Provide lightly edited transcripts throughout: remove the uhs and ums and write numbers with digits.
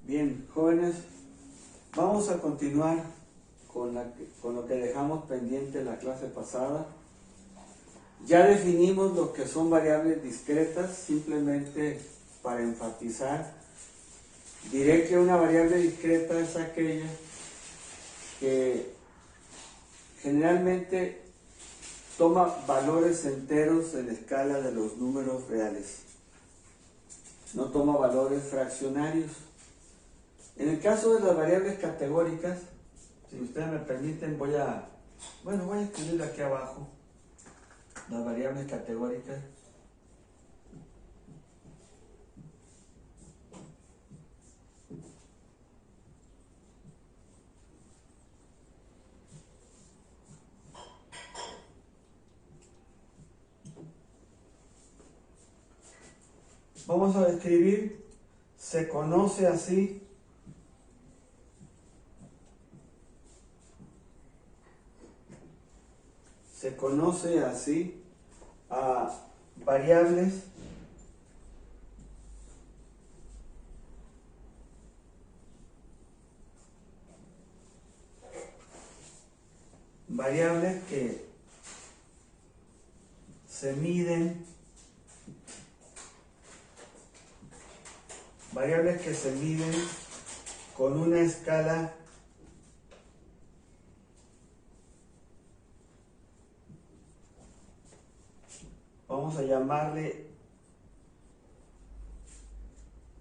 Bien, jóvenes, vamos a continuar con lo que dejamos pendiente en la clase pasada. Ya definimos lo que son variables discretas. Simplemente para enfatizar, diré que una variable discreta es aquella que generalmente toma valores enteros en la escala de los números reales. No toma valores fraccionarios. En el caso de las variables categóricas, si ustedes me permiten, voy a escribirlo aquí abajo, las variables categóricas. Vamos a escribir, se conoce así a variables que se miden, con una escala vamos a llamarle,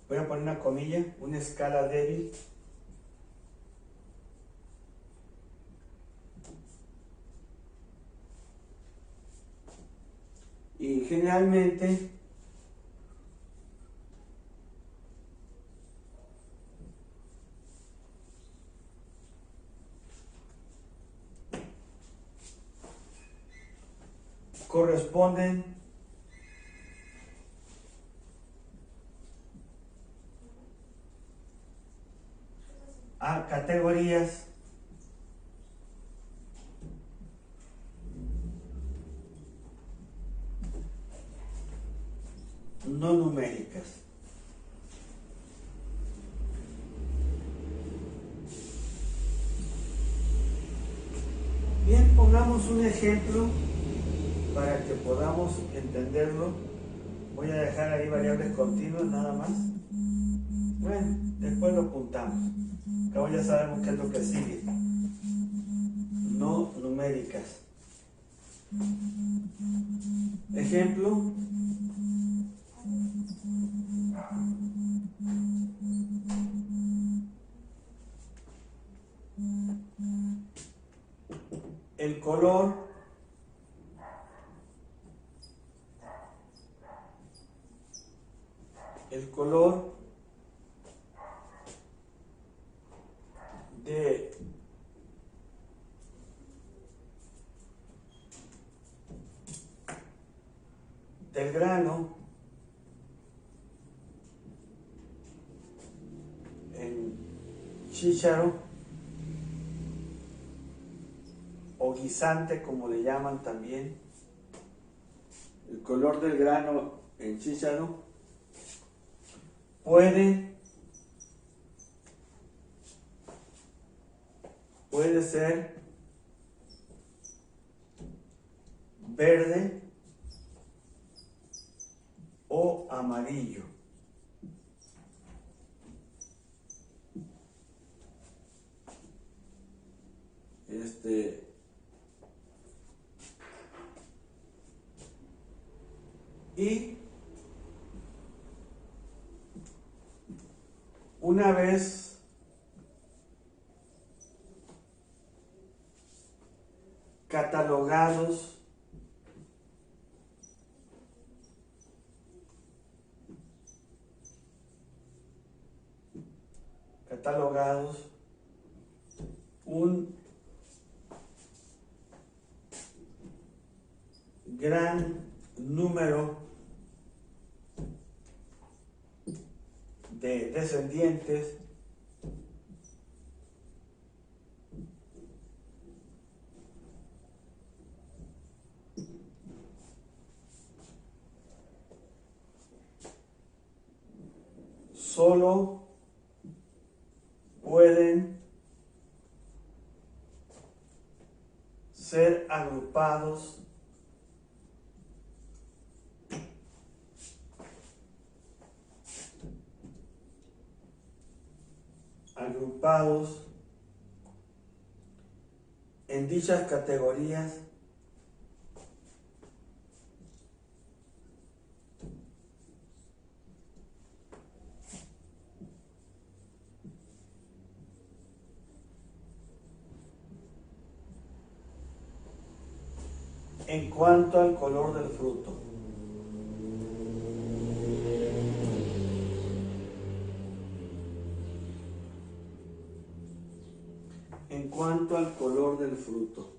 voy a poner una comilla, una escala débil. Y generalmente corresponden a categorías no numéricas. Bien, pongamos un ejemplo para que podamos entenderlo. Voy a dejar ahí variables continuas nada más. Bueno, después lo apuntamos. Acá ya sabemos qué es lo que sigue. No numéricas. Ejemplo. El color del grano en chícharo o guisante, como le llaman también. El color del grano en chícharo puede ser verde o amarillo. Y una vez catalogados un gran número de descendientes solo ser agrupados en dichas categorías en cuanto al color del fruto. En cuanto al color del fruto.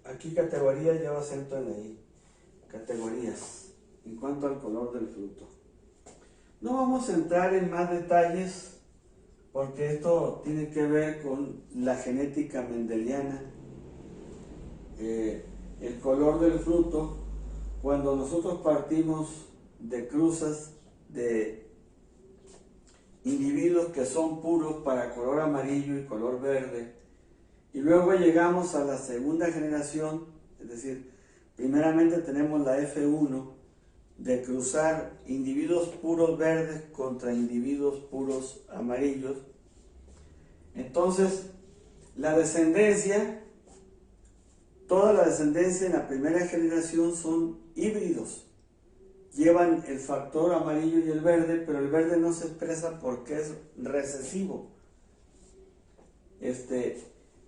Aquí categoría lleva acento en ahí. Categorías en cuanto al color del fruto. No vamos a entrar en más detalles porque esto tiene que ver con la genética mendeliana. El color del fruto, cuando nosotros partimos de cruzas de individuos que son puros para color amarillo y color verde, y luego llegamos a la segunda generación, es decir, primeramente tenemos la F1 de cruzar individuos puros verdes contra individuos puros amarillos. Entonces, la descendencia, toda la descendencia en la primera generación son híbridos. Llevan el factor amarillo y el verde, pero el verde no se expresa porque es recesivo.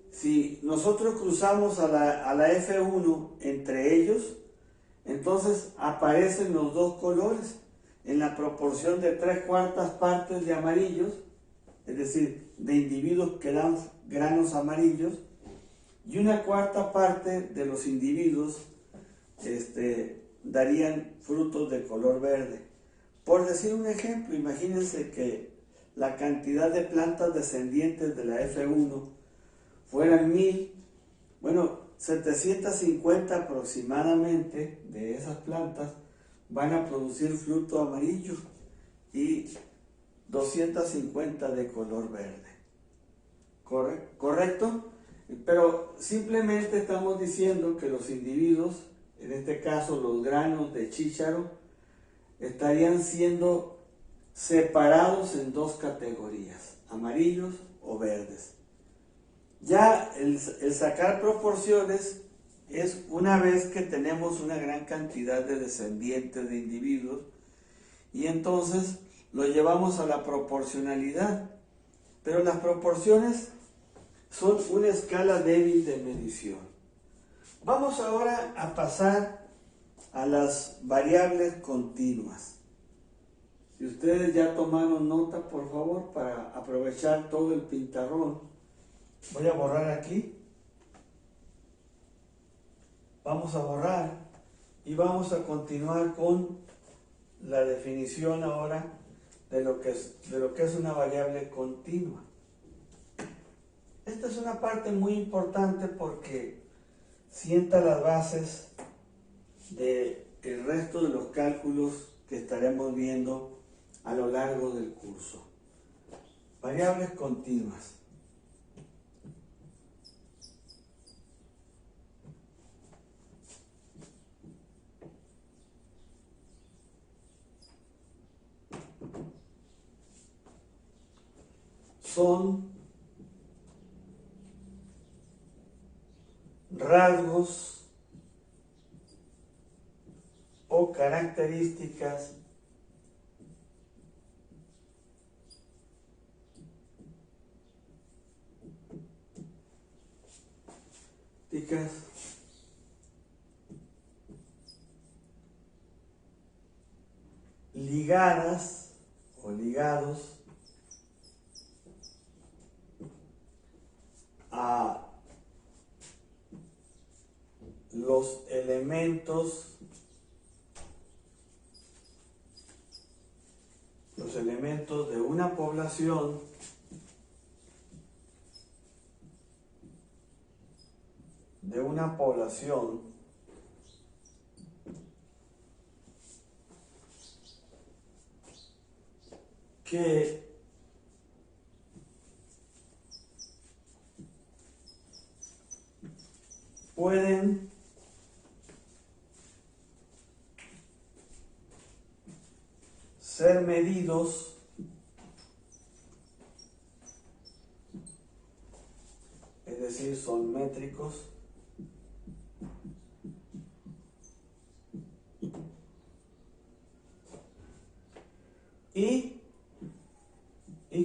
Si nosotros cruzamos a la F1 entre ellos, entonces aparecen los dos colores en la proporción de 3/4 partes de amarillos, es decir, de individuos que dan granos amarillos, y 1/4 parte de los individuos darían frutos de color verde. Por decir un ejemplo, imagínense que la cantidad de plantas descendientes de la F1 fueran 1000, bueno, 750 aproximadamente de esas plantas van a producir fruto amarillo y 250 de color verde. ¿Correcto? Pero simplemente estamos diciendo que los individuos, en este caso los granos de chícharo, estarían siendo separados en dos categorías, amarillos o verdes. Ya el sacar proporciones es una vez que tenemos una gran cantidad de descendientes de individuos y entonces lo llevamos a la proporcionalidad. Pero las proporciones son una escala débil de medición. Vamos ahora a pasar a las variables continuas. Si ustedes ya tomaron nota, por favor, para aprovechar todo el pintarrón. Voy a borrar aquí. Vamos a borrar y vamos a continuar con la definición ahora de lo que es una variable continua. Esta es una parte muy importante porque sienta las bases del resto de los cálculos que estaremos viendo a lo largo del curso. Variables continuas. Son rasgos o características ligadas o ligados a los elementos de una población que pueden ser medidos es decir, son métricos y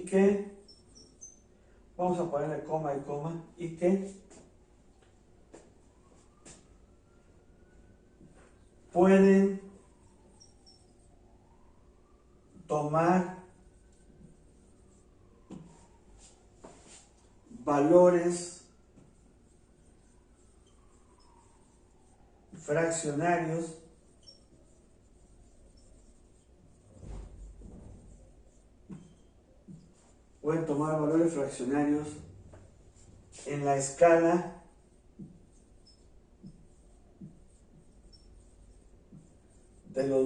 que, vamos a ponerle coma y coma, y que pueden tomar valores fraccionarios en la escala de los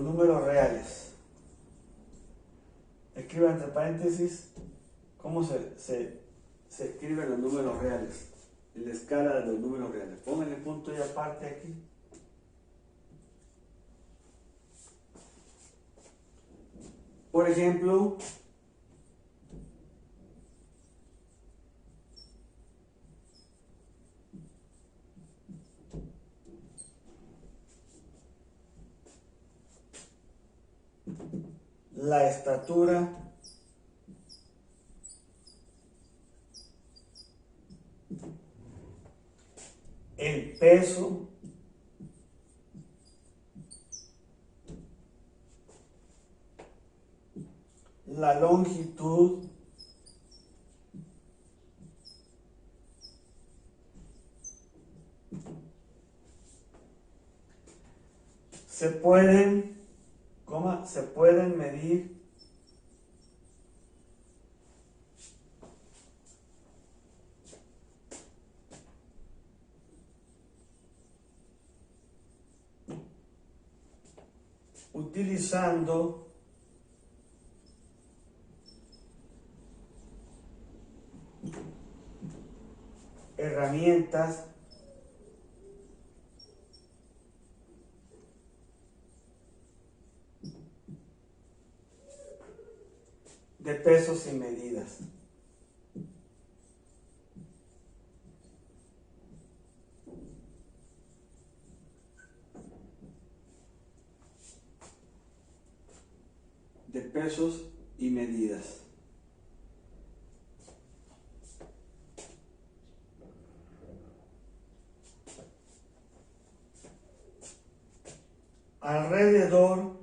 números reales. Escriba entre paréntesis cómo se escriben los números reales, en la escala de los números reales. Pónganle punto y aparte aquí. Por ejemplo, la estatura el peso la longitud se pueden medir utilizando herramientas de pesos y medidas. De pesos y medidas. Alrededor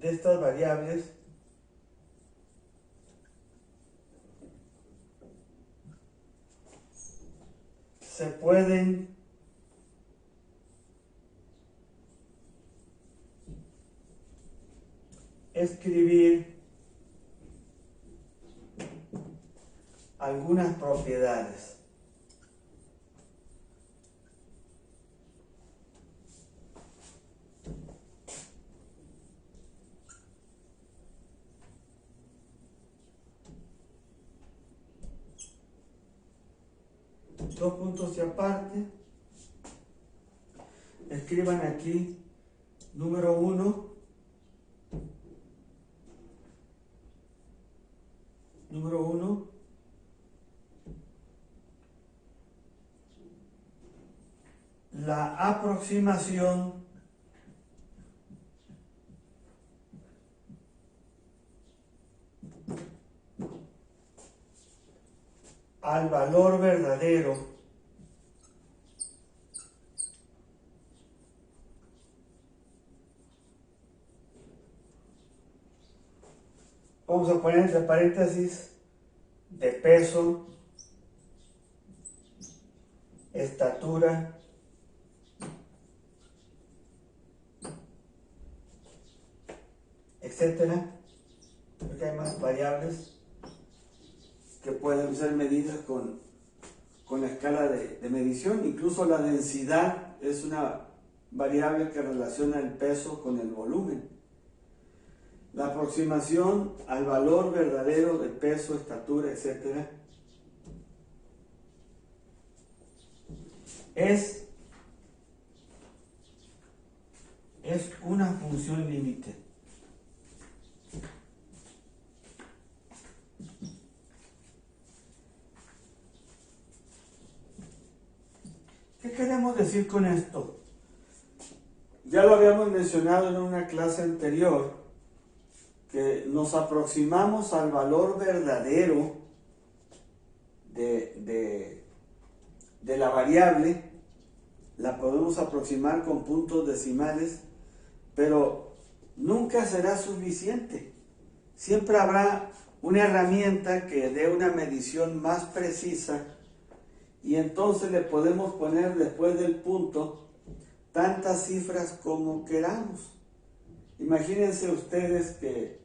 de estas variables se pueden escribir algunas propiedades. Dos puntos y aparte. Escriban aquí número 1. Número 1. La aproximación valor verdadero vamos a poner entre paréntesis de peso, estatura, etcétera, porque hay más variables que pueden ser medidas con la escala de medición. Incluso la densidad es una variable que relaciona el peso con el volumen. La aproximación al valor verdadero de peso, estatura, etcétera, es una función límite. ¿Qué queremos decir con esto? Ya lo habíamos mencionado en una clase anterior, que nos aproximamos al valor verdadero de la variable, la podemos aproximar con puntos decimales, pero nunca será suficiente. Siempre habrá una herramienta que dé una medición más precisa y entonces le podemos poner después del punto tantas cifras como queramos. Imagínense ustedes que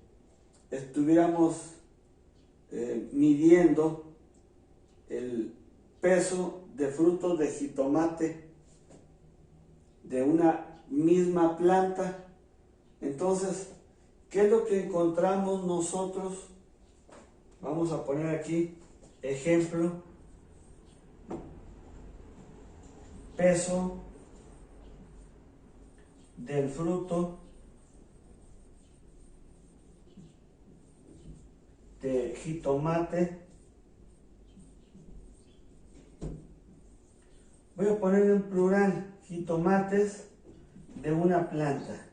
estuviéramos midiendo el peso de frutos de jitomate de una misma planta. Entonces, ¿qué es lo que encontramos nosotros? Vamos a poner aquí ejemplo: peso del fruto de jitomate. Voy a poner en plural, jitomates de una planta.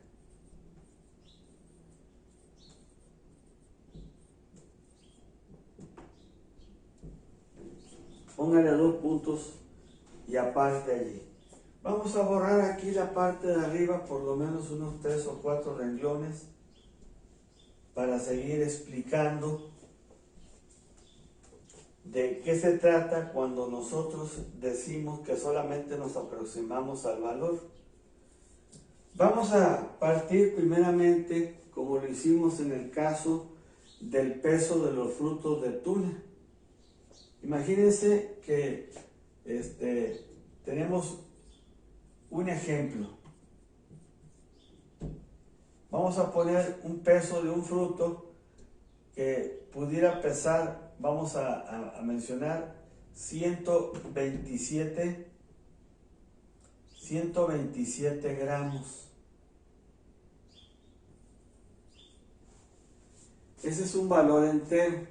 Póngale 2 puntos y aparte allí. Vamos a borrar aquí la parte de arriba, por lo menos unos 3 o 4 renglones, para seguir explicando de qué se trata cuando nosotros decimos que solamente nos aproximamos al valor. Vamos a partir primeramente, como lo hicimos en el caso del peso de los frutos de tuna. Imagínense que tenemos un ejemplo. Vamos a poner un peso de un fruto que pudiera pesar, vamos a mencionar 127 gramos. Ese es un valor entero,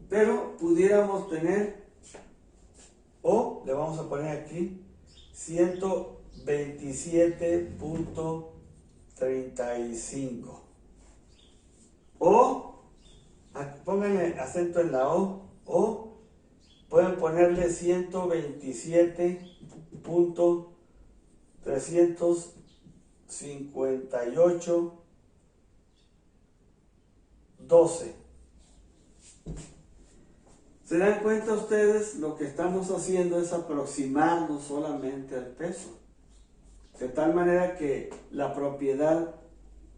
pero pudiéramos tener, o le vamos a poner aquí 127.35, o pónganle acento en la o pueden ponerle 127.358.12. ¿Se dan cuenta ustedes? Lo que estamos haciendo es aproximarnos solamente al peso, de tal manera que la propiedad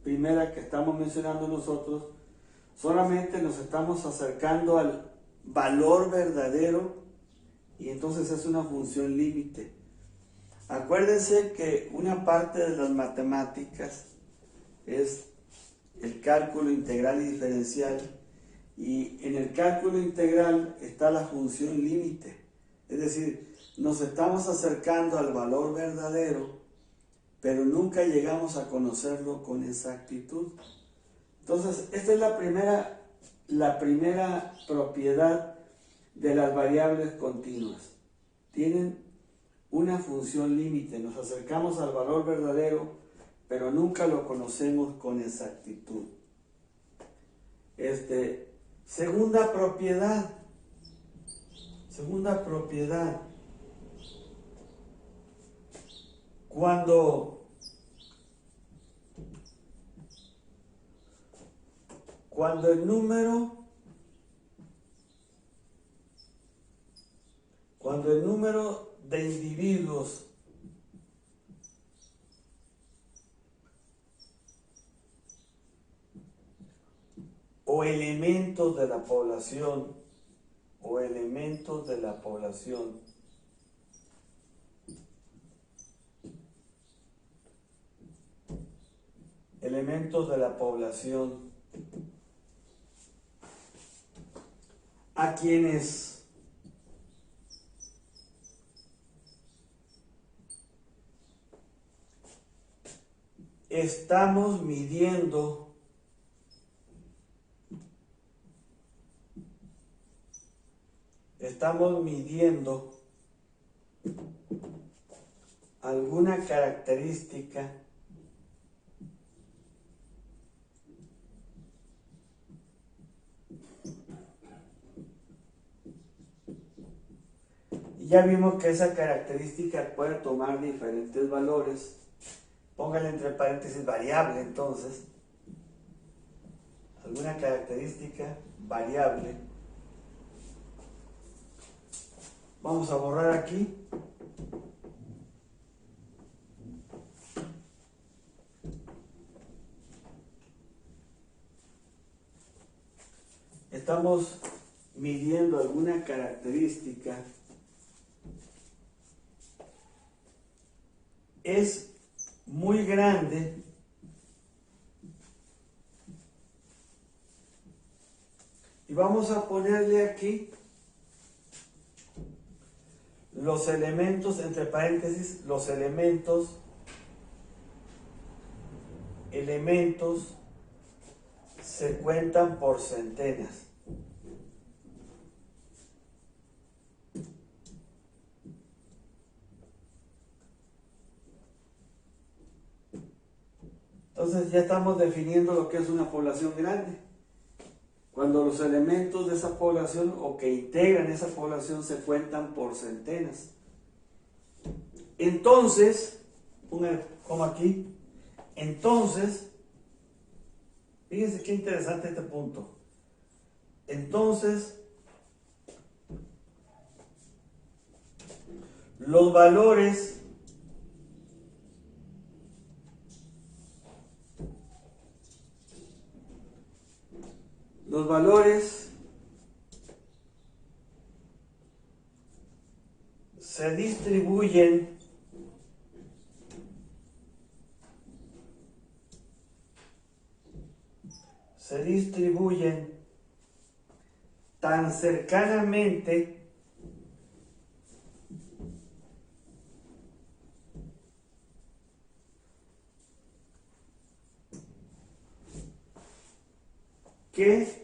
primera que estamos mencionando nosotros, solamente nos estamos acercando al valor verdadero, y entonces es una función límite. Acuérdense que una parte de las matemáticas es el cálculo integral y diferencial, y en el cálculo integral está la función límite. Es decir, nos estamos acercando al valor verdadero, pero nunca llegamos a conocerlo con exactitud. Entonces, esta es la primera propiedad de las variables continuas. Tienen una función límite. Nos acercamos al valor verdadero, pero nunca lo conocemos con exactitud. Segunda propiedad. Segunda propiedad. Cuando el número de individuos o elementos de la población a quienes estamos midiendo alguna característica y ya vimos que esa característica puede tomar diferentes valores. Póngale entre paréntesis variable, entonces, alguna característica variable. Vamos a borrar aquí. Estamos midiendo alguna característica. Es muy grande y vamos a ponerle aquí los elementos, entre paréntesis, los elementos se cuentan por centenas. Entonces ya estamos definiendo lo que es una población grande. Cuando los elementos de esa población o que integran esa población se cuentan por centenas. Entonces, pongan como aquí, entonces, fíjense qué interesante este punto. Entonces, los valores se distribuyen tan cercanamente que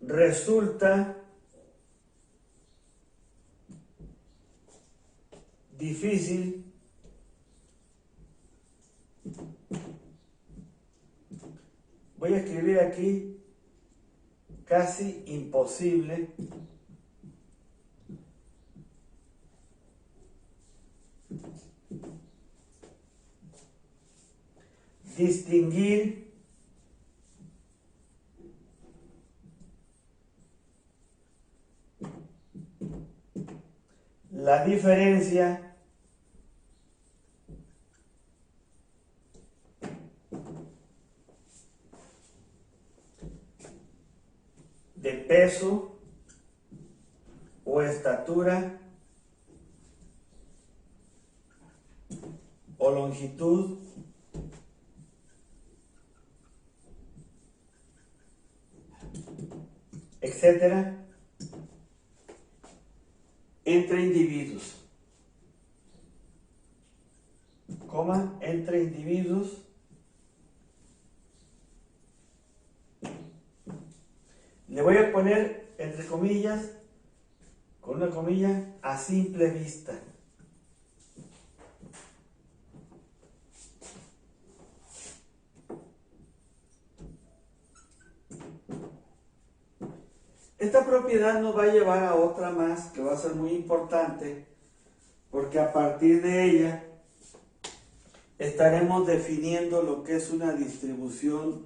resulta difícil voy a escribir aquí casi imposible distinguir la diferencia de peso o estatura o longitud etcétera, entre individuos, entre individuos le voy a poner entre comillas, con una comilla, a simple vista. Esta propiedad nos va a llevar a otra más que va a ser muy importante, porque a partir de ella estaremos definiendo lo que es una distribución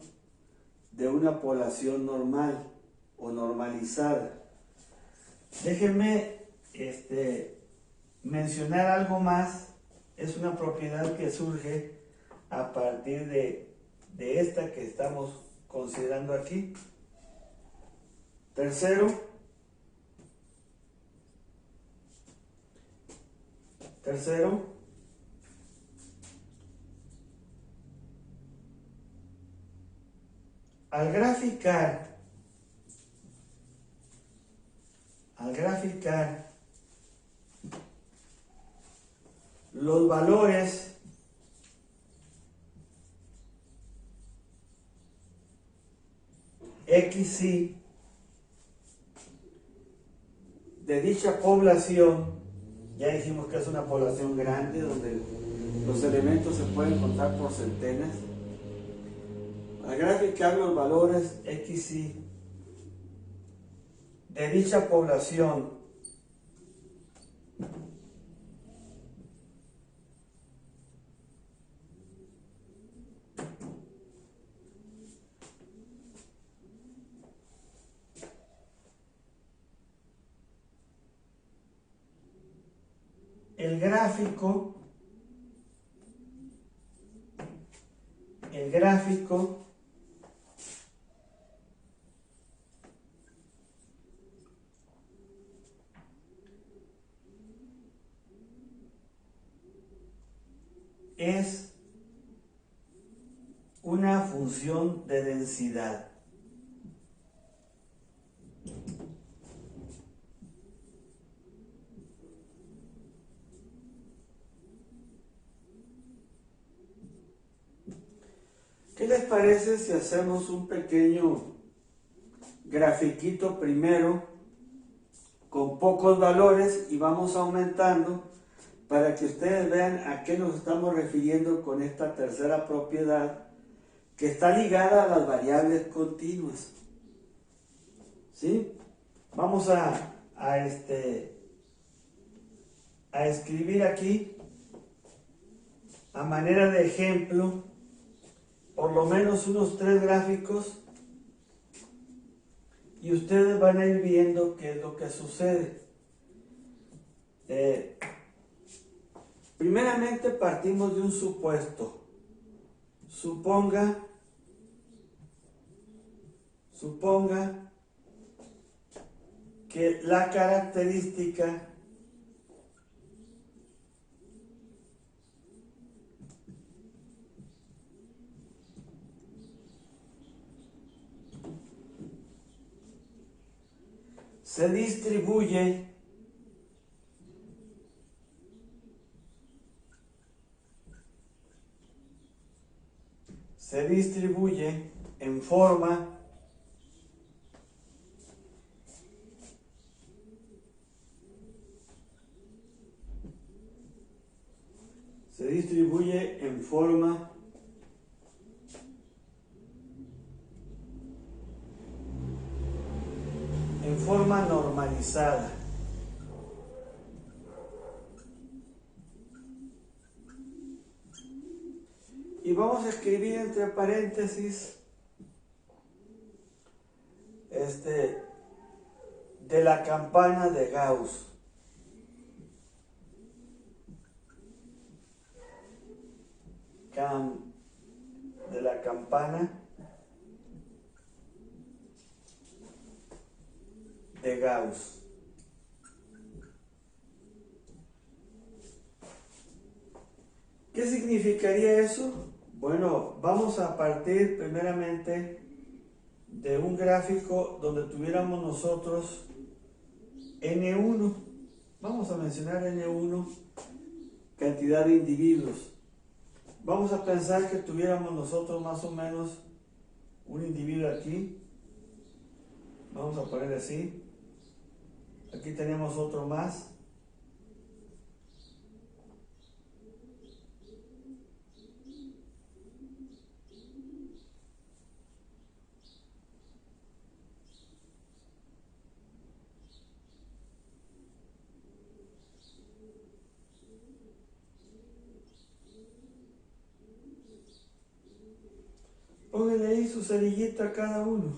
de una población normal o normalizada. Déjenme mencionar algo más. Es una propiedad que surge a partir de esta que estamos considerando aquí. Tercero, al graficar los valores X, Y de dicha población, ya dijimos que es una población grande donde los elementos se pueden contar por centenas. Al graficar los valores X, Y de dicha población, el gráfico es una función de densidad. ¿Qué les parece si hacemos un pequeño grafiquito primero con pocos valores y vamos aumentando para que ustedes vean a qué nos estamos refiriendo con esta tercera propiedad que está ligada a las variables continuas? ¿Sí? Vamos a escribir aquí a manera de ejemplo por lo menos unos 3 gráficos y ustedes van a ir viendo qué es lo que sucede. Primeramente partimos de un supuesto. Suponga que la característica se distribuye en forma normalizada. Y vamos a escribir entre paréntesis de la campana de Gauss. De la campana de Gauss. ¿Qué significaría eso? Bueno, vamos a partir primeramente de un gráfico donde tuviéramos nosotros N1. Vamos a mencionar N1, cantidad de individuos. Vamos a pensar que tuviéramos nosotros más o menos un individuo aquí. Vamos a poner así. Aquí tenemos otro más. cerillito a cada uno.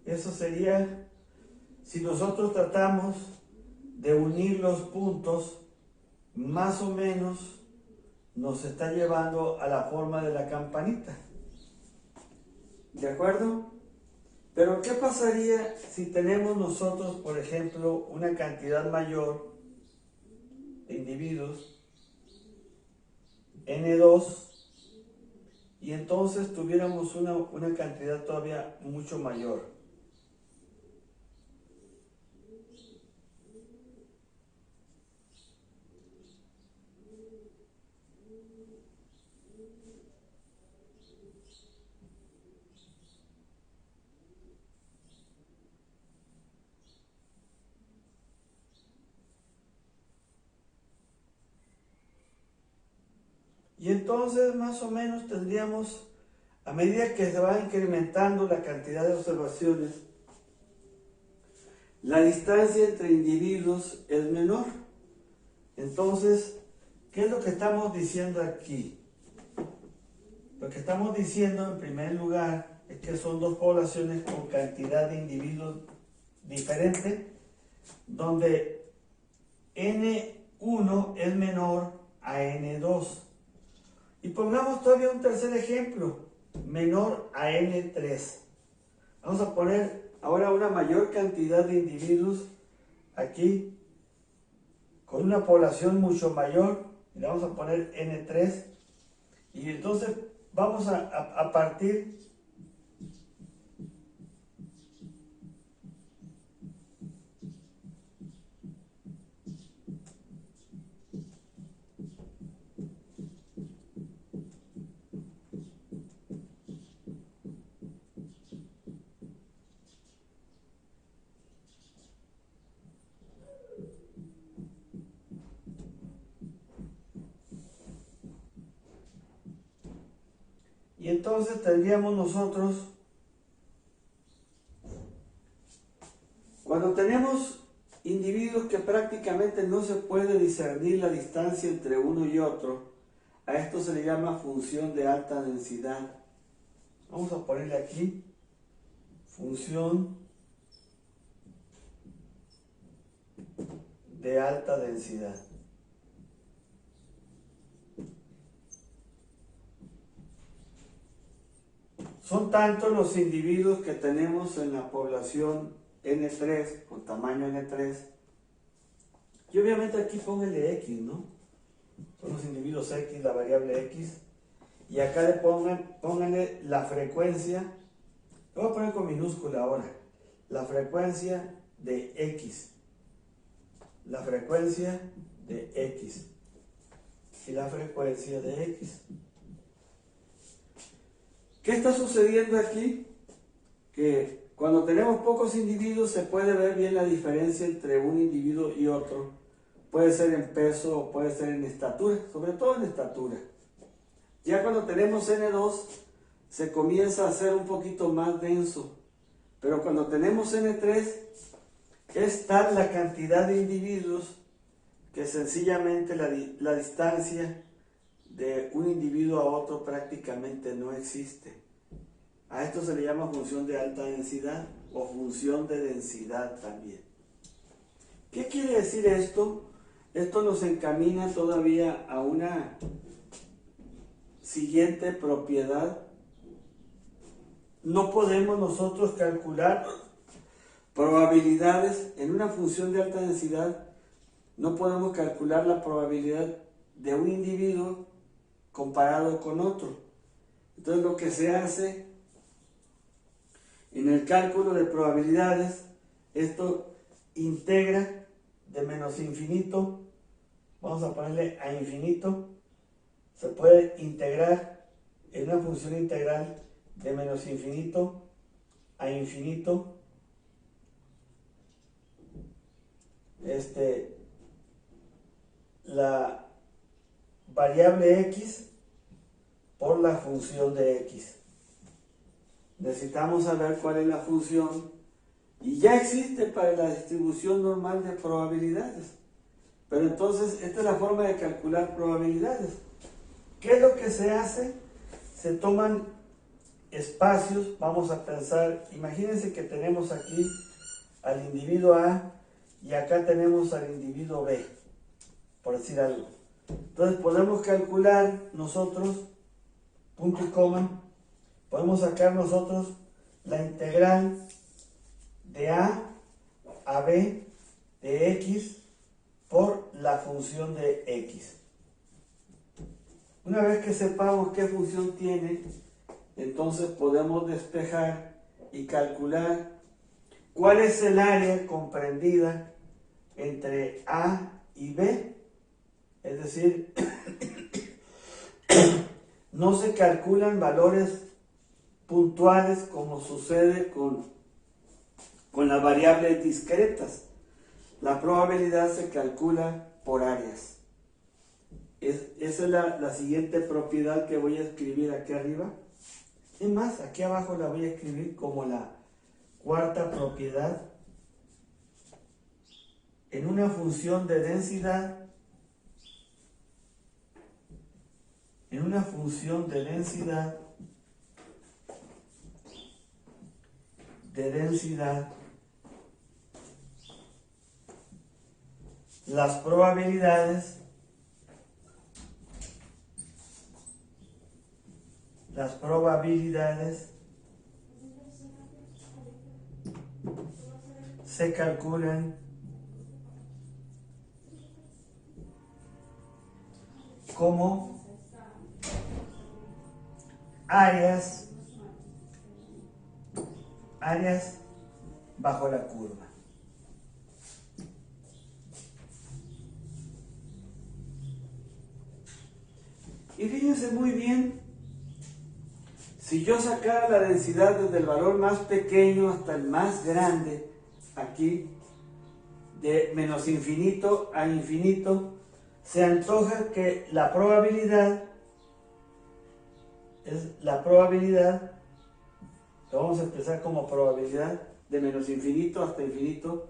Eso sería, si nosotros tratamos de unir los puntos, más o menos nos está llevando a la forma de la campanita. ¿De acuerdo? Pero ¿qué pasaría si tenemos nosotros, por ejemplo, una cantidad mayor de individuos, N2, y entonces tuviéramos una cantidad todavía mucho mayor? Y entonces más o menos tendríamos, a medida que se va incrementando la cantidad de observaciones, la distancia entre individuos es menor. Entonces, ¿qué es lo que estamos diciendo aquí? Lo que estamos diciendo en primer lugar es que son dos poblaciones con cantidad de individuos diferente, donde N1 es menor a N2. Y pongamos todavía un tercer ejemplo, menor a N3. Vamos a poner ahora una mayor cantidad de individuos aquí, con una población mucho mayor, y le vamos a poner N3. Y entonces vamos a partir y entonces tendríamos nosotros, cuando tenemos individuos que prácticamente no se puede discernir la distancia entre uno y otro, a esto se le llama función de alta densidad. Vamos a ponerle aquí función de alta densidad. Son tantos los individuos que tenemos en la población N3, con tamaño N3, y obviamente aquí pónganle X, ¿no? Son los individuos X, la variable X, y acá le pónganle la frecuencia, lo voy a poner con minúscula ahora, la frecuencia de X, la frecuencia de X, y la frecuencia de X. ¿Qué está sucediendo aquí? Que cuando tenemos pocos individuos se puede ver bien la diferencia entre un individuo y otro. Puede ser en peso o puede ser en estatura, sobre todo en estatura. Ya cuando tenemos N2 se comienza a hacer un poquito más denso. Pero cuando tenemos N3 es tal la cantidad de individuos que sencillamente la distancia de un individuo a otro prácticamente no existe. A esto se le llama función de alta densidad o función de densidad también. ¿Qué quiere decir esto? Esto nos encamina todavía a una siguiente propiedad. No podemos nosotros calcular probabilidades en una función de alta densidad. No podemos calcular la probabilidad de un individuo comparado con otro. Entonces lo que se hace en el cálculo de probabilidades, esto integra de menos infinito, vamos a ponerle a infinito, se puede integrar en una función integral de menos infinito a infinito, la variable X por la función de X. Necesitamos saber cuál es la función y ya existe para la distribución normal de probabilidades. Pero entonces esta es la forma de calcular probabilidades. ¿Qué es lo que se hace? Se toman espacios, vamos a pensar, imagínense que tenemos aquí al individuo A y acá tenemos al individuo B, por decir algo. Entonces podemos calcular nosotros, punto y coma, podemos sacar nosotros la integral de A a B de X por la función de X. Una vez que sepamos qué función tiene, entonces podemos despejar y calcular cuál es el área comprendida entre A y B. Es decir, no se calculan valores puntuales como sucede con las variables discretas. La probabilidad se calcula por áreas. Esa es la siguiente propiedad que voy a escribir aquí arriba. Es más, aquí abajo la voy a escribir como la cuarta propiedad. En una función de densidad, las probabilidades se calculan como áreas bajo la curva. Y fíjense muy bien, si yo sacara la densidad desde el valor más pequeño hasta el más grande, aquí, de menos infinito a infinito, se antoja que la probabilidad, lo vamos a expresar como probabilidad de menos infinito hasta infinito,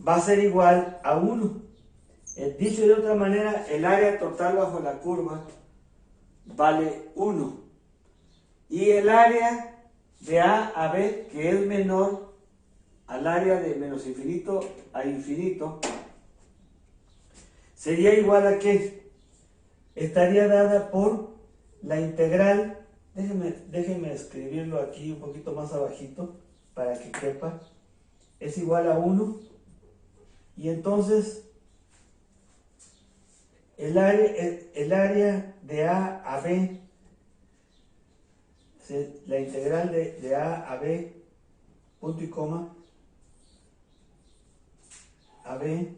va a ser igual a 1. Dicho de otra manera, el área total bajo la curva vale 1. Y el área de A a B, que es menor al área de menos infinito a infinito, sería igual a ¿qué? Estaría dada por la integral, déjenme escribirlo aquí un poquito más abajito para que quepa, es igual a 1, y entonces el área de A a B, la integral de A a B, punto y coma, a B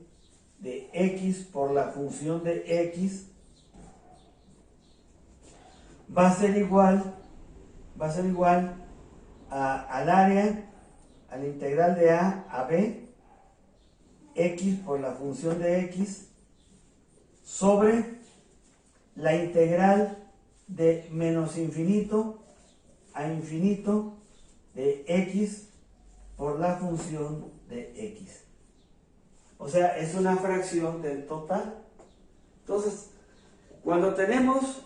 de X por la función de X, va a ser igual al área, a la integral de A a B, X por la función de X, sobre la integral de menos infinito a infinito de X por la función de X. O sea, es una fracción del total. Entonces, cuando tenemos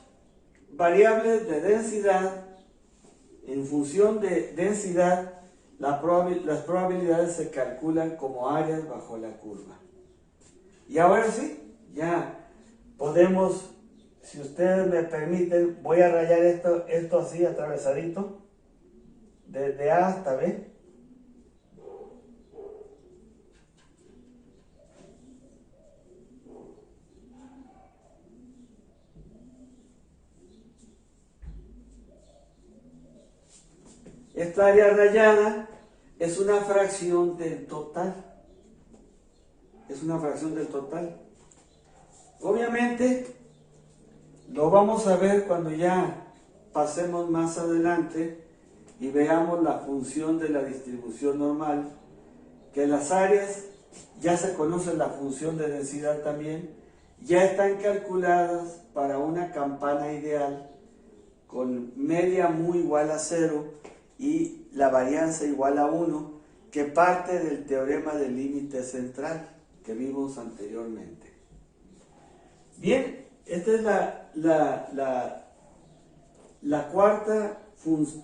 variables de densidad, en función de densidad, las probabilidades se calculan como áreas bajo la curva. Y ahora sí, ya podemos, si ustedes me permiten, voy a rayar esto así atravesadito, desde A hasta B. Esta área rayada es una fracción del total. Es una fracción del total. Obviamente, lo vamos a ver cuando ya pasemos más adelante y veamos la función de la distribución normal, que las áreas ya se conoce la función de densidad también, ya están calculadas para una campana ideal con media mu igual a 0 y la varianza igual a 1, que parte del teorema del límite central que vimos anteriormente. Bien, esta es la cuarta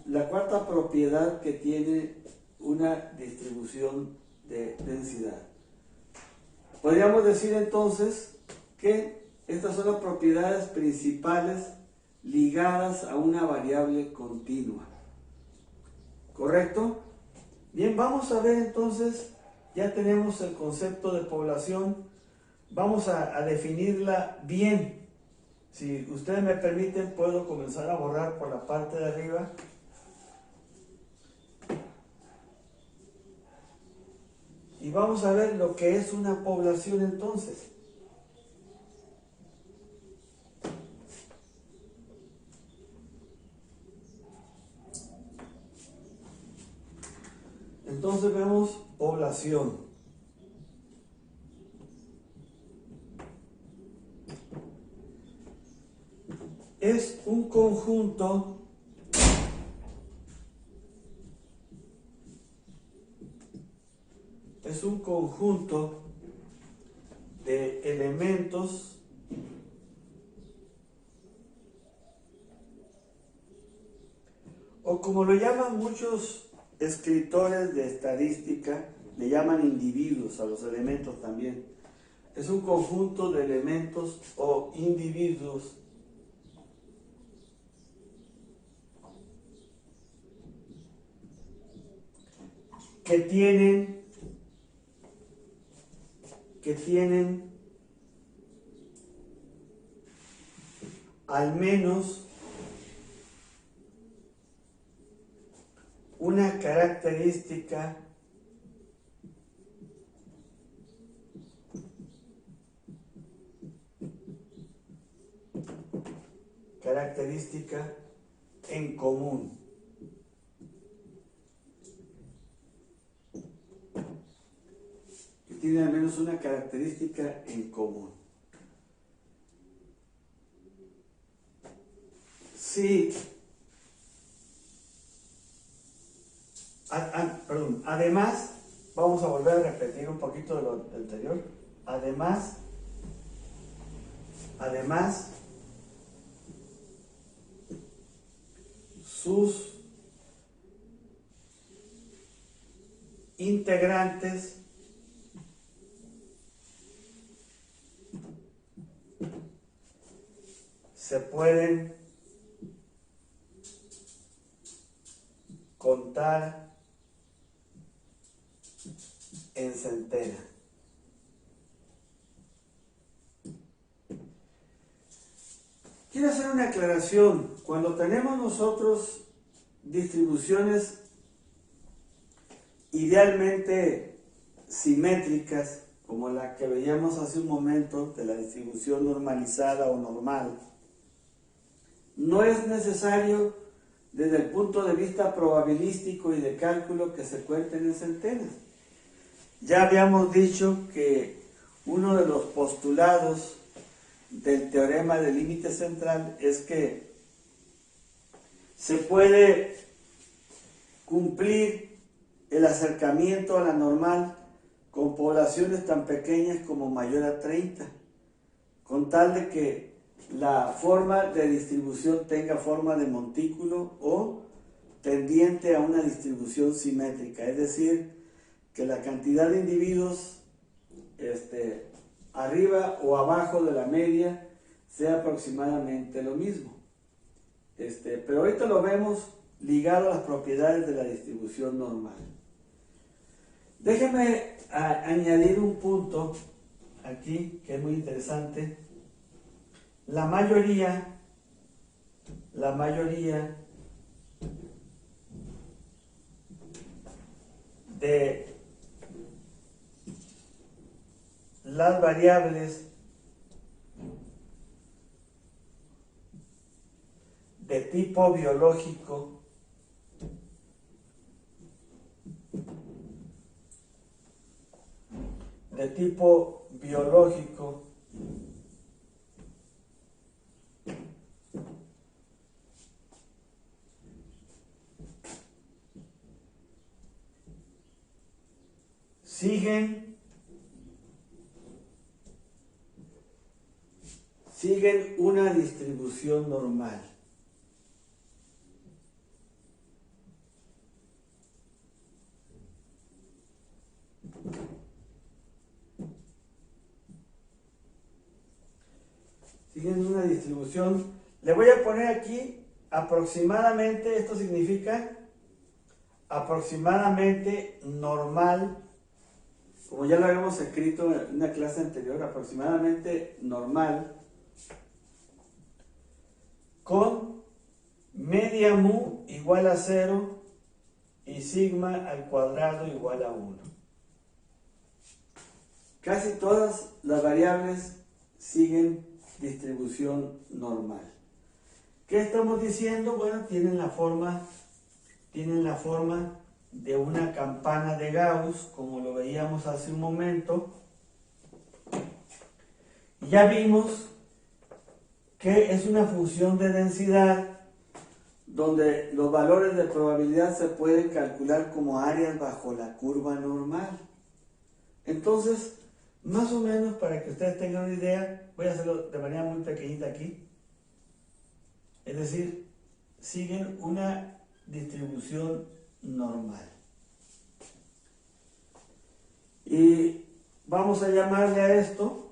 la cuarta propiedad que tiene una distribución de densidad. Podríamos decir entonces que estas son las propiedades principales ligadas a una variable continua. ¿Correcto? Bien, vamos a ver entonces, ya tenemos el concepto de población, vamos a definirla bien. Si ustedes me permiten, puedo comenzar a borrar por la parte de arriba. Y vamos a ver lo que es una población entonces. Entonces vemos población. Es un conjunto de elementos o como lo llaman muchos escritores de estadística, le llaman individuos a los elementos también. Es un conjunto de elementos o individuos que tienen al menos una característica en común. Que tiene al menos una característica en común. Sí. Además, vamos a volver a repetir un poquito de lo anterior. Además, sus integrantes se pueden contar en centenas. Quiero hacer una aclaración. Cuando tenemos nosotros distribuciones idealmente simétricas, como la que veíamos hace un momento de la distribución normalizada o normal, no es necesario desde el punto de vista probabilístico y de cálculo que se cuenten en centenas. Ya habíamos dicho que uno de los postulados del teorema del límite central es que se puede cumplir el acercamiento a la normal con poblaciones tan pequeñas como mayor a 30, con tal de que la forma de distribución tenga forma de montículo o tendiente a una distribución simétrica, es decir, que la cantidad de individuos arriba o abajo de la media sea aproximadamente lo mismo. Pero ahorita lo vemos ligado a las propiedades de la distribución normal. Déjenme añadir un punto aquí que es muy interesante. La mayoría de las variables de tipo biológico siguen una distribución normal. siguen una distribución. Le voy a poner aquí aproximadamente, esto significa aproximadamente normal, como ya lo habíamos escrito en una clase anterior, aproximadamente normal con media mu igual a 0 y sigma al cuadrado igual a 1. Casi todas las variables siguen distribución normal. ¿Qué estamos diciendo? Bueno, tienen la forma de una campana de Gauss, como lo veíamos hace un momento. Ya vimos que es una función de densidad donde los valores de probabilidad se pueden calcular como áreas bajo la curva normal. Entonces, más o menos para que ustedes tengan una idea, voy a hacerlo de manera muy pequeñita aquí. Es decir, siguen una distribución normal. Y vamos a llamarle a esto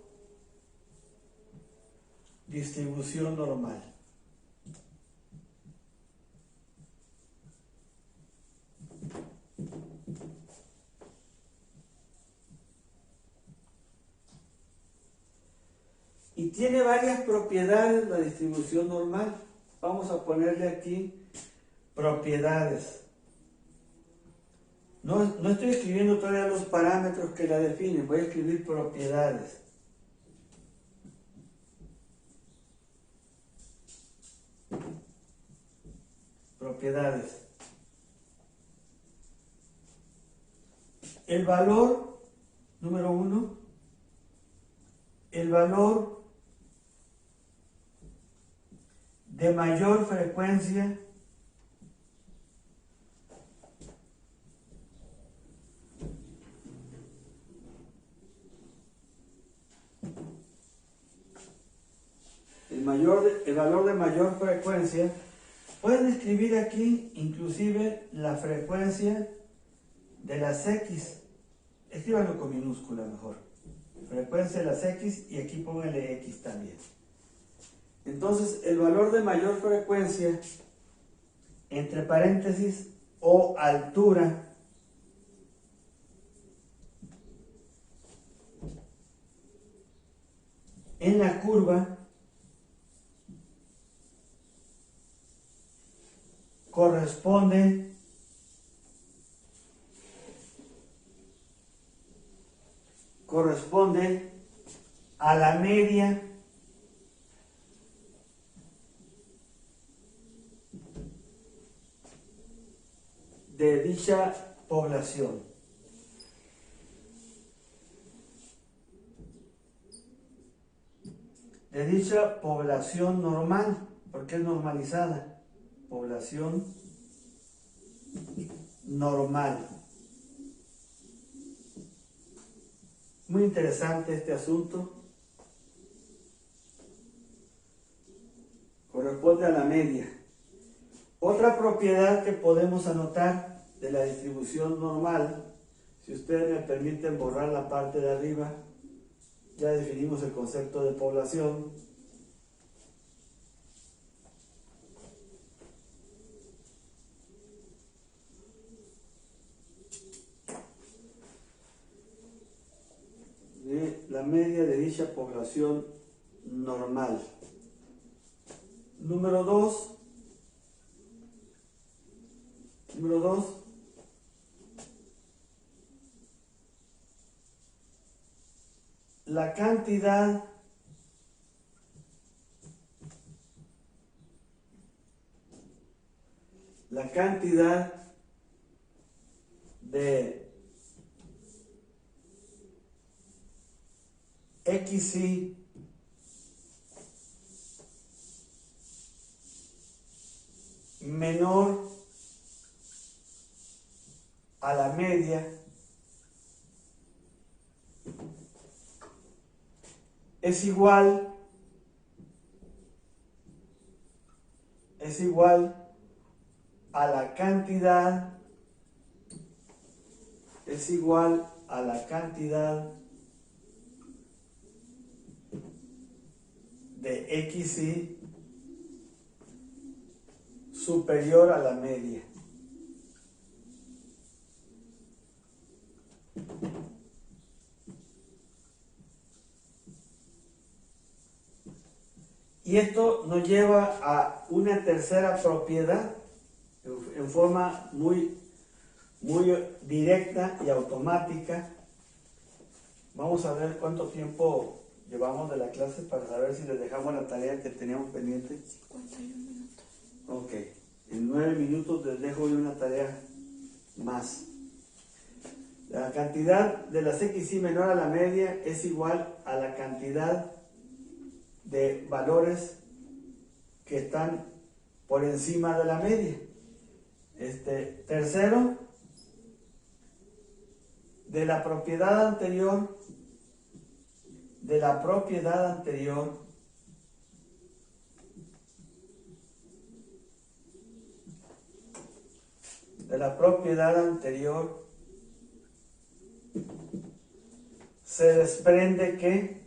distribución normal. Y tiene varias propiedades la distribución normal. Vamos a ponerle aquí propiedades. No estoy escribiendo todavía los parámetros que la definen, voy a escribir propiedades. Propiedades. El valor, número 1, el valor de mayor frecuencia el valor de mayor frecuencia, pueden escribir aquí inclusive la frecuencia de las X, escríbanlo con minúscula mejor, frecuencia de las X, y aquí pónganle X también. Entonces el valor de mayor frecuencia, entre paréntesis, o altura, en la curva corresponde a la media de dicha población. De dicha población normal, porque es normalizada. Población normal. Muy interesante este asunto. Corresponde a la media. Otra propiedad que podemos anotar de la distribución normal, si ustedes me permiten borrar la parte de arriba, ya definimos el concepto de población. De la media de dicha población normal. Número 2. La cantidad de XY menor a la media es igual a la cantidad de de XY superior a la media. Y esto nos lleva a una tercera propiedad en forma muy directa y automática. Vamos a ver cuánto tiempo llevamos de la clase para saber si les dejamos la tarea que teníamos pendiente. 51 minutos. Ok, en 9 minutos les dejo yo una tarea más. La cantidad de las XY menor a la media es igual a la cantidad de valores que están por encima de la media. Tercero, de la propiedad anterior, se desprende que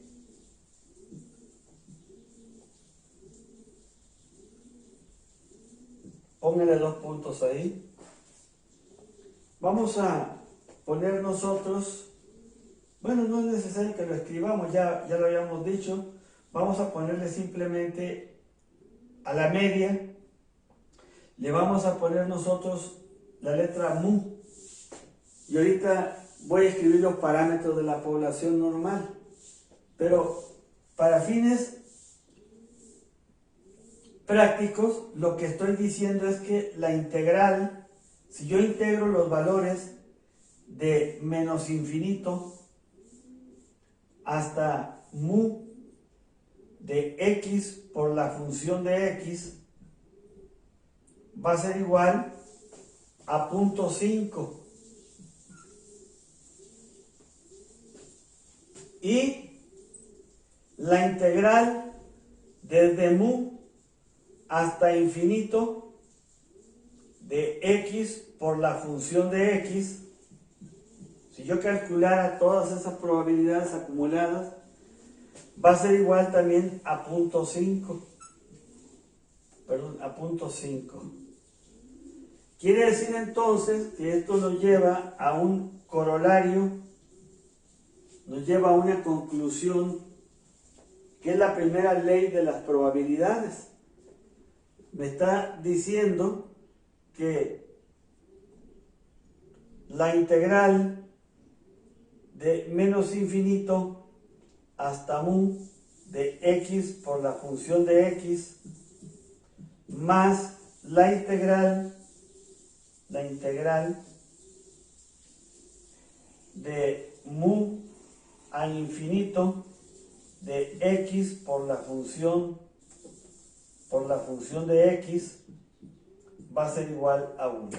pónganle 2 puntos ahí. Vamos a poner nosotros, bueno, no es necesario que lo escribamos, ya lo habíamos dicho. Vamos a ponerle simplemente a la media, le vamos a poner nosotros la letra mu. Y ahorita voy a escribir los parámetros de la población normal. Pero para fines prácticos, lo que estoy diciendo es que la integral, si yo integro los valores de menos infinito hasta mu de x por la función de x, va a ser igual a 0.5. Y la integral desde mu hasta infinito de x por la función de x, si yo calculara todas esas probabilidades acumuladas, va a ser igual también a 0.5. Perdón, a 0.5. Quiere decir entonces que esto nos lleva a un corolario, nos lleva a una conclusión, que es la primera ley de las probabilidades. Me está diciendo que la integral de menos infinito hasta mu de x por la función de x más la integral de mu a infinito de x por la función de x va a ser igual a 1. O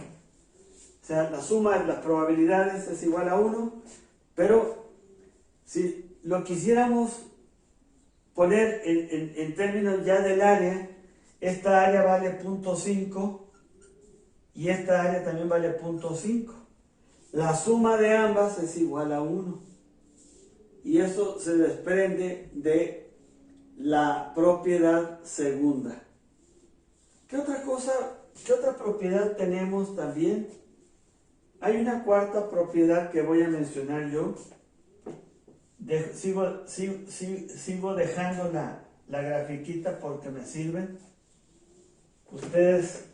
sea, la suma de las probabilidades es igual a 1, pero si lo quisiéramos poner en términos ya del área, esta área vale 0.5 y esta área también vale 0.5. La suma de ambas es igual a 1. Y eso se desprende de la propiedad segunda. ¿Qué otra propiedad tenemos también? Hay una cuarta propiedad que voy a mencionar yo. Sigo dejando la grafiquita porque me sirve. Ustedes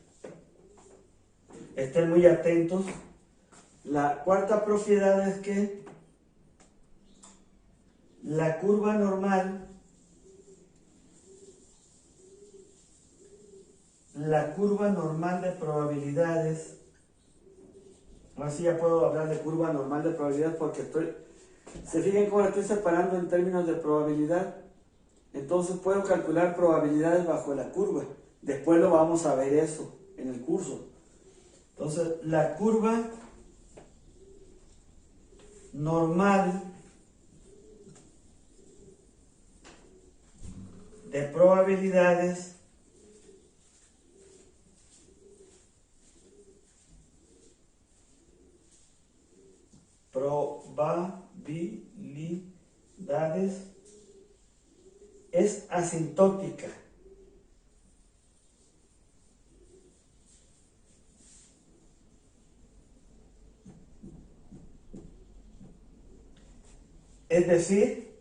estén muy atentos. La cuarta propiedad es que la curva normal de probabilidades, así ya puedo hablar de curva normal de probabilidades porque se fijan cómo la estoy separando en términos de probabilidad. Entonces puedo calcular probabilidades bajo la curva. Después lo vamos a ver eso en el curso. Entonces la curva normal de probabilidades es asintótica. Es decir,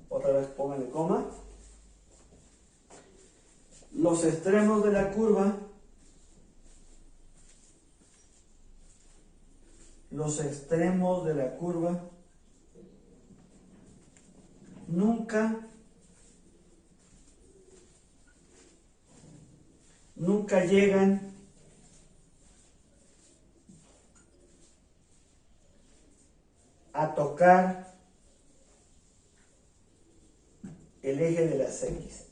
otra vez pónganle coma, los extremos de la curva, nunca llegan a tocar el eje de las X.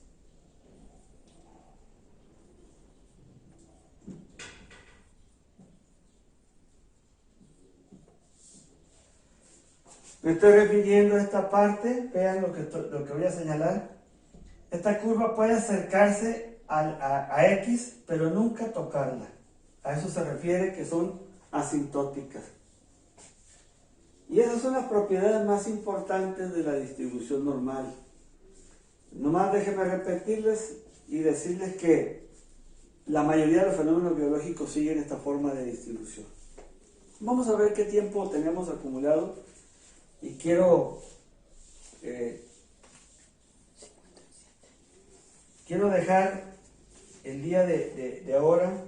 Me estoy refiriendo a esta parte, vean lo que voy a señalar. Esta curva puede acercarse a X, pero nunca tocarla. A eso se refiere que son asintóticas. Y esas son las propiedades más importantes de la distribución normal. Nomás déjenme repetirles y decirles que la mayoría de los fenómenos biológicos siguen esta forma de distribución. Vamos a ver qué tiempo tenemos acumulado y quiero dejar el día de ahora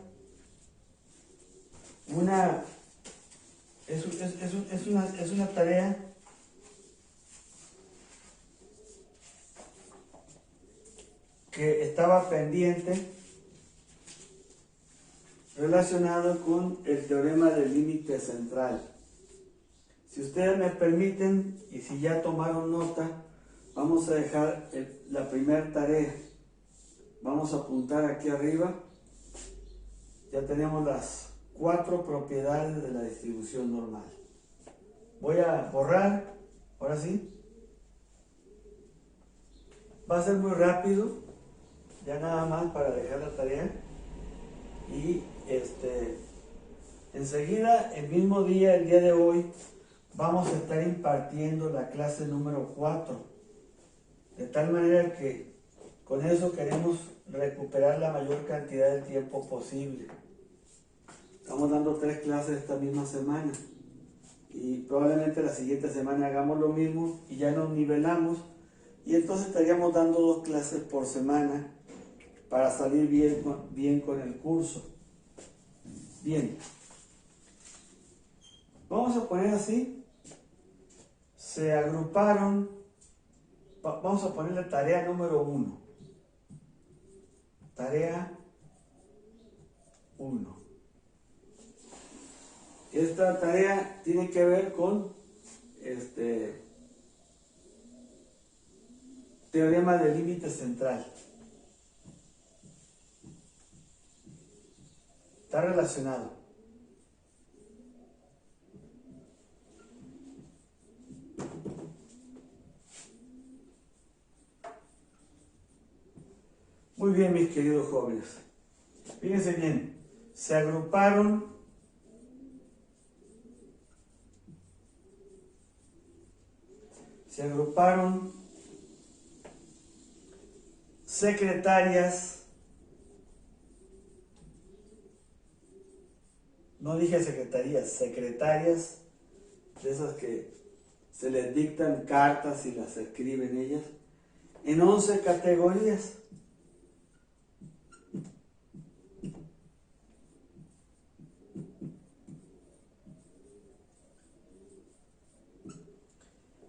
es una tarea que estaba pendiente relacionado con el teorema del límite central. Si ustedes me permiten y si ya tomaron nota, vamos a dejar la primera tarea. Vamos a apuntar aquí arriba. Ya tenemos las 4 propiedades de la distribución normal. Voy a borrar, ahora sí. Va a ser muy rápido, ya nada más para dejar la tarea. Y enseguida, el mismo día, el día de hoy, vamos a estar impartiendo la clase número 4. De tal manera que con eso queremos recuperar la mayor cantidad de tiempo posible. Estamos dando 3 clases esta misma semana y probablemente la siguiente semana hagamos lo mismo y ya nos nivelamos y entonces estaríamos dando 2 clases por semana para salir bien con el curso. Bien, vamos a poner así, se agruparon, vamos a ponerle tarea número 1. Tarea 1. Esta tarea tiene que ver con teorema del límite central. Está relacionado. Muy bien, mis queridos jóvenes. Fíjense bien, se agruparon secretarias, no dije secretarías, secretarias, de esas que se les dictan cartas y las escriben ellas, en 11 categorías.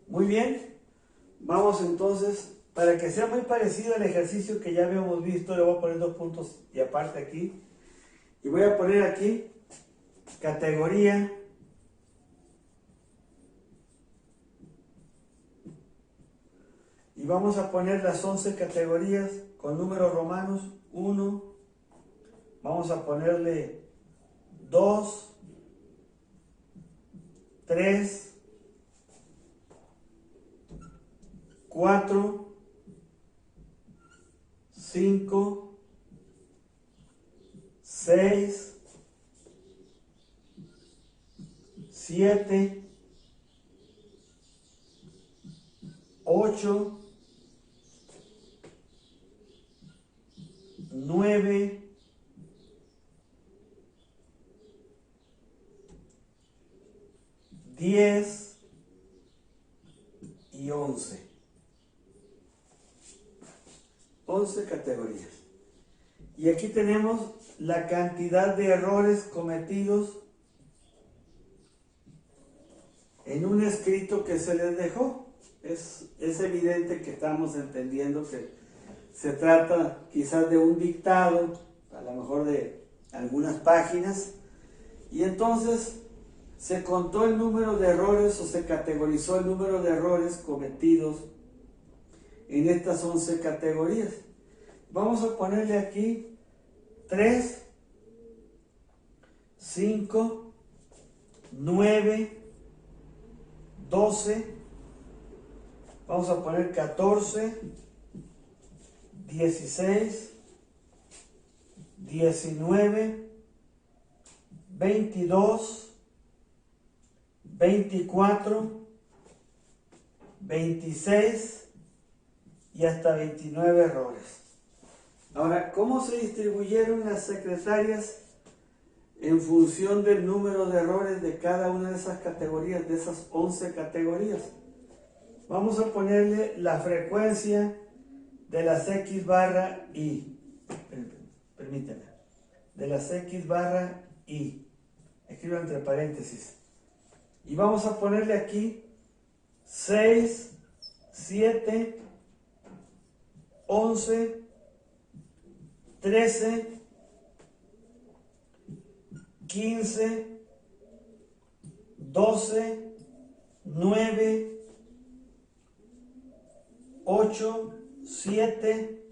Muy bien, vamos entonces, para que sea muy parecido al ejercicio que ya habíamos visto, le voy a poner 2 puntos y aparte aquí, y voy a poner aquí categoría, y vamos a poner las 11 categorías con números romanos. 1, vamos a ponerle 2, 3, 4, 5, 6, 7, 8, 9, 10 y 11. 11 categorías. Y aquí tenemos la cantidad de errores cometidos en un escrito que se les dejó. Es evidente que estamos entendiendo que se trata quizás de un dictado, a lo mejor de algunas páginas, y entonces se contó el número de errores o se categorizó el número de errores cometidos en estas 11 categorías. Vamos a ponerle aquí 3, 5, 9, 12, vamos a poner 14, 16, 19, 22, 24, 26 y hasta 29 errores. Ahora, ¿cómo se distribuyeron las secretarias en función del número de errores de cada una de esas categorías, de esas 11 categorías? Vamos a ponerle la frecuencia de las X barra I. Permíteme. De las X barra I. Escribo entre paréntesis. Y vamos a ponerle aquí 6, 7, 11, 13, 15, 12, 9, 8, 7,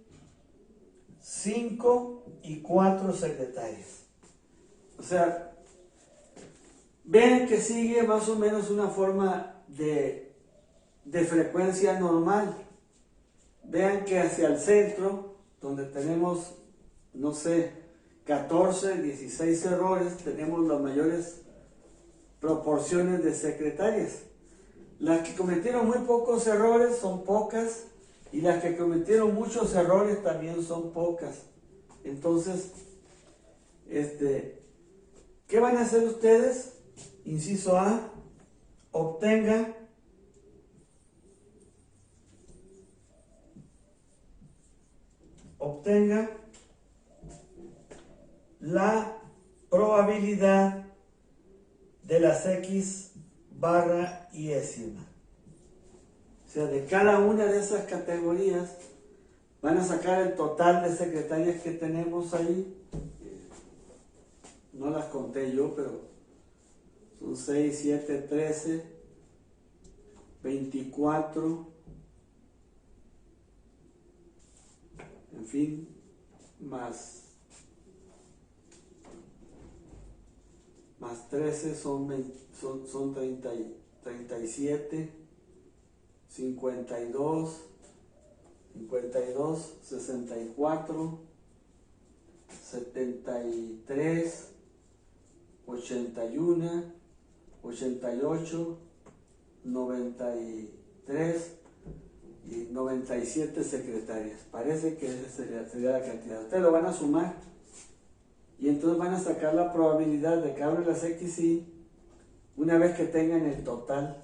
5 y 4 secretarias. O sea, vean que sigue más o menos una forma de frecuencia normal. Vean que hacia el centro, donde tenemos, no sé, 14, 16 errores, tenemos las mayores proporciones de secretarias. Las que cometieron muy pocos errores son pocas, y las que cometieron muchos errores también son pocas. Entonces, ¿qué van a hacer ustedes? Inciso A, obtenga la probabilidad de las X barra y décima. O sea, de cada una de esas categorías van a sacar el total de secretarias que tenemos ahí. No las conté yo, pero son 6, 7, 13, 24, en fin, más 13 son 30, 37, 52, 64, 73, 81, 88, 93 y 97 secretarias. Parece que esa sería la cantidad. Ustedes lo van a sumar y entonces van a sacar la probabilidad de cada una de las XY una vez que tengan el total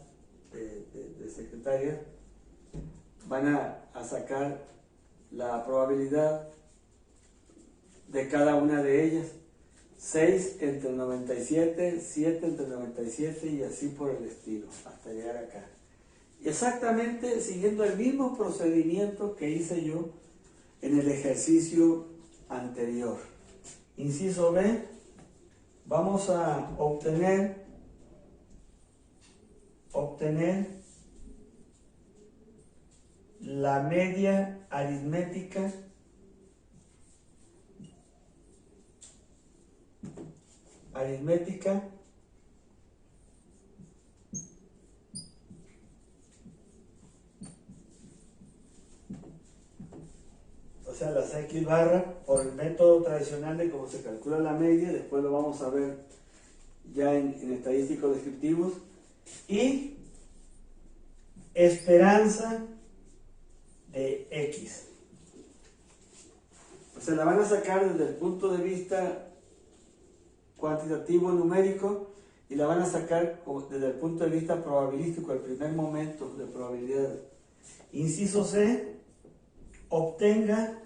de secretarias. Van a sacar la probabilidad de cada una de ellas. 6 entre 97, 7 entre 97 y así por el estilo, hasta llegar acá. Exactamente siguiendo el mismo procedimiento que hice yo en el ejercicio anterior. Inciso B, vamos a obtener la media aritmética o sea, las X barra, por el método tradicional de cómo se calcula la media. Después lo vamos a ver ya en estadísticos descriptivos. Y esperanza de X. Se la van a sacar desde el punto de vista cuantitativo numérico y la van a sacar desde el punto de vista probabilístico, el primer momento de probabilidad. Inciso C, obtenga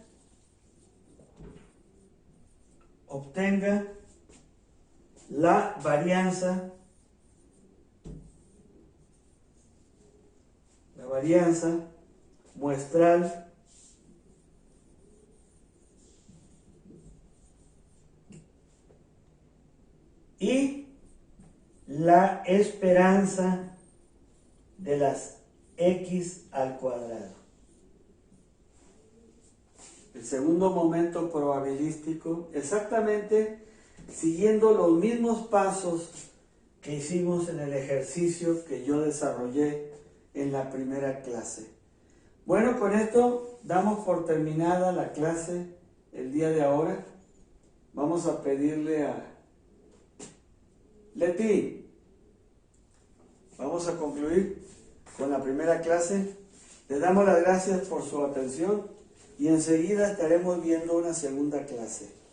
la varianza muestral y la esperanza de las X al cuadrado. El segundo momento probabilístico, exactamente siguiendo los mismos pasos que hicimos en el ejercicio que yo desarrollé en la primera clase. Bueno, con esto damos por terminada la clase el día de ahora. Vamos a pedirle a Leti, vamos a concluir con la primera clase. Les damos las gracias por su atención y enseguida estaremos viendo una segunda clase.